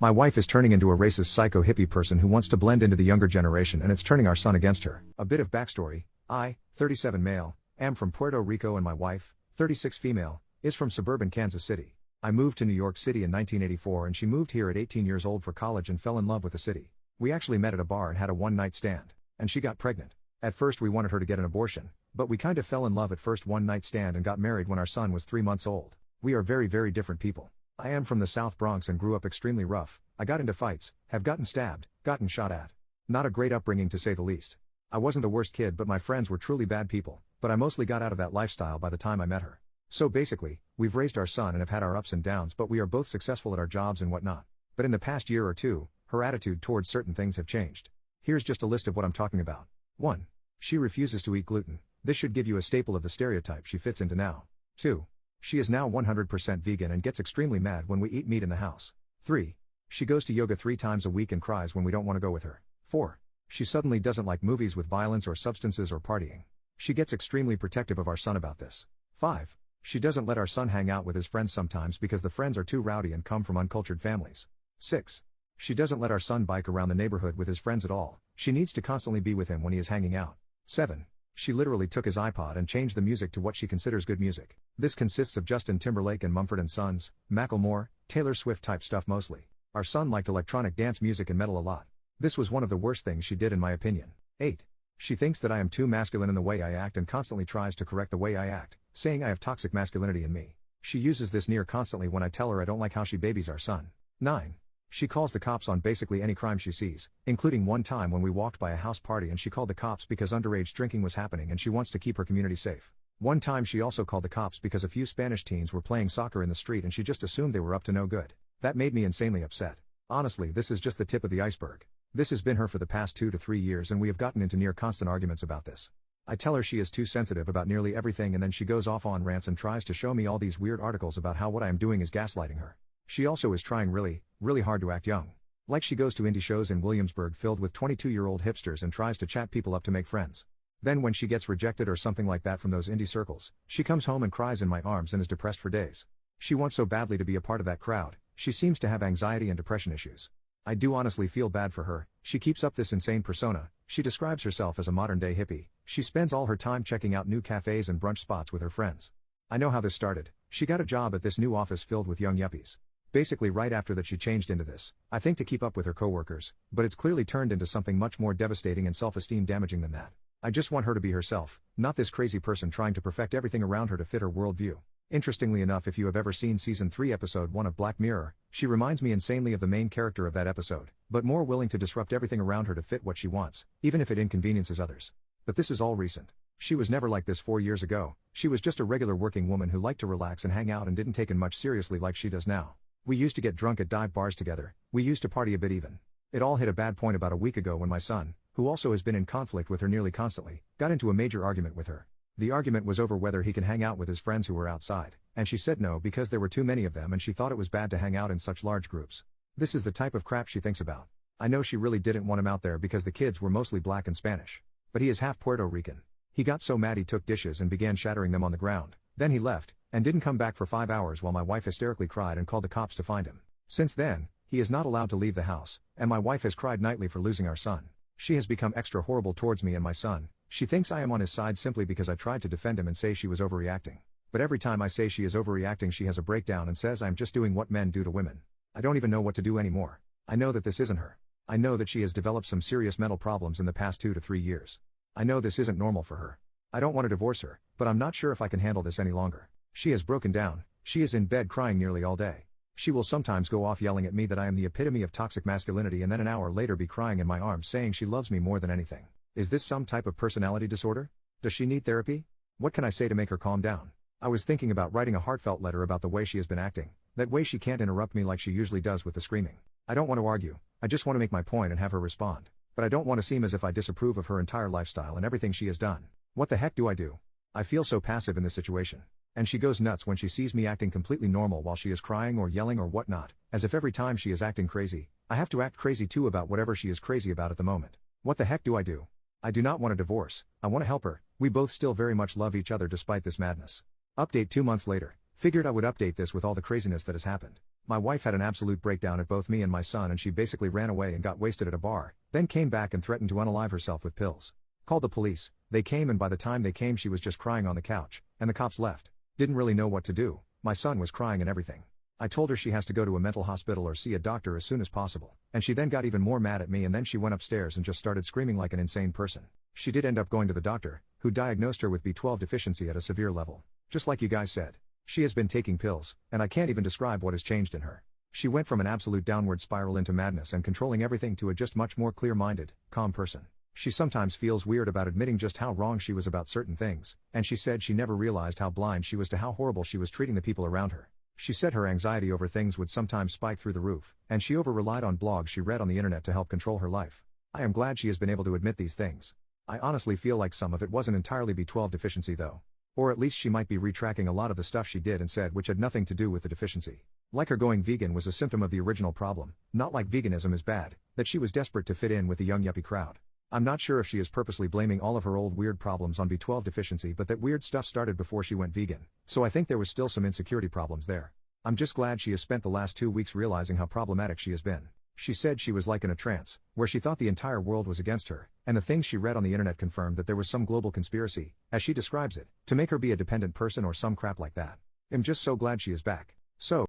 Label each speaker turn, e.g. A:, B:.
A: My wife is turning into a racist psycho hippie person who wants to blend into the younger generation, and it's turning our son against her. A bit of backstory. I, 37 male, am from Puerto Rico and my wife, 36 female, is from suburban Kansas City. I moved to New York City in 1984 and she moved here at 18 years old for college and fell in love with the city. We actually met at a bar and had a one-night stand. And she got pregnant. At first we wanted her to get an abortion, but we kind of fell in love at first one-night stand and got married when our son was 3 months old. We are very, very different people. I am from the South Bronx and grew up extremely rough. I got into fights, have gotten stabbed, gotten shot at. Not a great upbringing to say the least. I wasn't the worst kid, but my friends were truly bad people, but I mostly got out of that lifestyle by the time I met her. So basically, we've raised our son and have had our ups and downs, but we are both successful at our jobs and whatnot. But in the past year or two, her attitude towards certain things have changed. Here's just a list of what I'm talking about. 1. She refuses to eat gluten. This should give you a staple of the stereotype she fits into now. 2. She is now 100% vegan and gets extremely mad when we eat meat in the house. 3. She goes to yoga 3 times a week and cries when we don't want to go with her. 4. She suddenly doesn't like movies with violence or substances or partying. She gets extremely protective of our son about this. 5. She doesn't let our son hang out with his friends sometimes because the friends are too rowdy and come from uncultured families. 6. She doesn't let our son bike around the neighborhood with his friends at all. She needs to constantly be with him when he is hanging out. 7. She literally took his iPod and changed the music to what she considers good music. This consists of Justin Timberlake and Mumford & Sons, Macklemore, Taylor Swift type stuff mostly. Our son liked electronic dance music and metal a lot. This was one of the worst things she did in my opinion. 8. She thinks that I am too masculine in the way I act and constantly tries to correct the way I act, saying I have toxic masculinity in me. She uses this near constantly when I tell her I don't like how she babies our son. 9. She calls the cops on basically any crime she sees, including one time when we walked by a house party and she called the cops because underage drinking was happening and she wants to keep her community safe. One time she also called the cops because a few Spanish teens were playing soccer in the street and she just assumed they were up to no good. That made me insanely upset. Honestly, this is just the tip of the iceberg. This has been her for the past 2 to 3 years and we have gotten into near constant arguments about this. I tell her she is too sensitive about nearly everything and then she goes off on rants and tries to show me all these weird articles about how what I am doing is gaslighting her. She also is trying really hard to act young. Like she goes to indie shows in Williamsburg filled with 22-year-old hipsters and tries to chat people up to make friends. Then when she gets rejected or something like that from those indie circles, she comes home and cries in my arms and is depressed for days. She wants so badly to be a part of that crowd. She seems to have anxiety and depression issues. I do honestly feel bad for her. She keeps up this insane persona. She describes herself as a modern-day hippie. She spends all her time checking out new cafes and brunch spots with her friends. I know how this started. She got a job at this new office filled with young yuppies. Basically right after that she changed into this, I think to keep up with her coworkers, but it's clearly turned into something much more devastating and self-esteem damaging than that. I just want her to be herself, not this crazy person trying to perfect everything around her to fit her worldview. Interestingly enough, if you have ever seen Season 3 Episode 1 of Black Mirror, she reminds me insanely of the main character of that episode, but more willing to disrupt everything around her to fit what she wants, even if it inconveniences others. But this is all recent. She was never like this 4 years ago. She was just a regular working woman who liked to relax and hang out and didn't take it much seriously like she does now. We used to get drunk at dive bars together. We used to party a bit even. It all hit a bad point about a week ago when my son, who also has been in conflict with her nearly constantly, got into a major argument with her. The argument was over whether he can hang out with his friends who were outside, and she said no because there were too many of them and she thought it was bad to hang out in such large groups. This is the type of crap she thinks about. I know she really didn't want him out there because the kids were mostly black and Spanish. But he is half Puerto Rican. He got so mad he took dishes and began shattering them on the ground. Then he left, and didn't come back for 5 hours while my wife hysterically cried and called the cops to find him. Since then, he is not allowed to leave the house, and my wife has cried nightly for losing our son. She has become extra horrible towards me and my son. She thinks I am on his side simply because I tried to defend him and say she was overreacting. But every time I say she is overreacting she has a breakdown and says I'm just doing what men do to women. I don't even know what to do anymore. I know that this isn't her. I know that she has developed some serious mental problems in the past 2 to 3 years. I know this isn't normal for her. I don't want to divorce her, but I'm not sure if I can handle this any longer. She has broken down. She is in bed crying nearly all day. She will sometimes go off yelling at me that I am the epitome of toxic masculinity and then an hour later be crying in my arms saying she loves me more than anything. Is this some type of personality disorder? Does she need therapy? What can I say to make her calm down? I was thinking about writing a heartfelt letter about the way she has been acting, that way she can't interrupt me like she usually does with the screaming. I don't want to argue, I just want to make my point and have her respond. But I don't want to seem as if I disapprove of her entire lifestyle and everything she has done. What the heck do I do? I feel so passive in this situation. And she goes nuts when she sees me acting completely normal while she is crying or yelling or whatnot, as if every time she is acting crazy, I have to act crazy too about whatever she is crazy about at the moment. What the heck do I do? I do not want a divorce, I want to help her. We both still very much love each other despite this madness. Update 2 months later. Figured I would update this with all the craziness that has happened. My wife had an absolute breakdown at both me and my son, and she basically ran away and got wasted at a bar, then came back and threatened to unalive herself with pills. Called the police, they came, and by the time they came she was just crying on the couch, and the cops left. Didn't really know what to do, my son was crying and everything. I told her she has to go to a mental hospital or see a doctor as soon as possible, and she then got even more mad at me, and then she went upstairs and just started screaming like an insane person. She did end up going to the doctor, who diagnosed her with B12 deficiency at a severe level. Just like you guys said. She has been taking pills, and I can't even describe what has changed in her. She went from an absolute downward spiral into madness and controlling everything to a just much more clear-minded, calm person. She sometimes feels weird about admitting just how wrong she was about certain things, and she said she never realized how blind she was to how horrible she was treating the people around her. She said her anxiety over things would sometimes spike through the roof, and she over-relied on blogs she read on the internet to help control her life. I am glad she has been able to admit these things. I honestly feel like some of it wasn't entirely B12 deficiency though. Or at least she might be retracking a lot of the stuff she did and said which had nothing to do with the deficiency. Like her going vegan was a symptom of the original problem, not like veganism is bad, that she was desperate to fit in with the young yuppie crowd. I'm not sure if she is purposely blaming all of her old weird problems on B12 deficiency, but that weird stuff started before she went vegan, so I think there was still some insecurity problems there. I'm just glad she has spent the last 2 weeks realizing how problematic she has been. She said she was like in a trance, where she thought the entire world was against her, and the things she read on the internet confirmed that there was some global conspiracy, as she describes it, to make her be a dependent person or some crap like that. I'm just so glad she is back. So,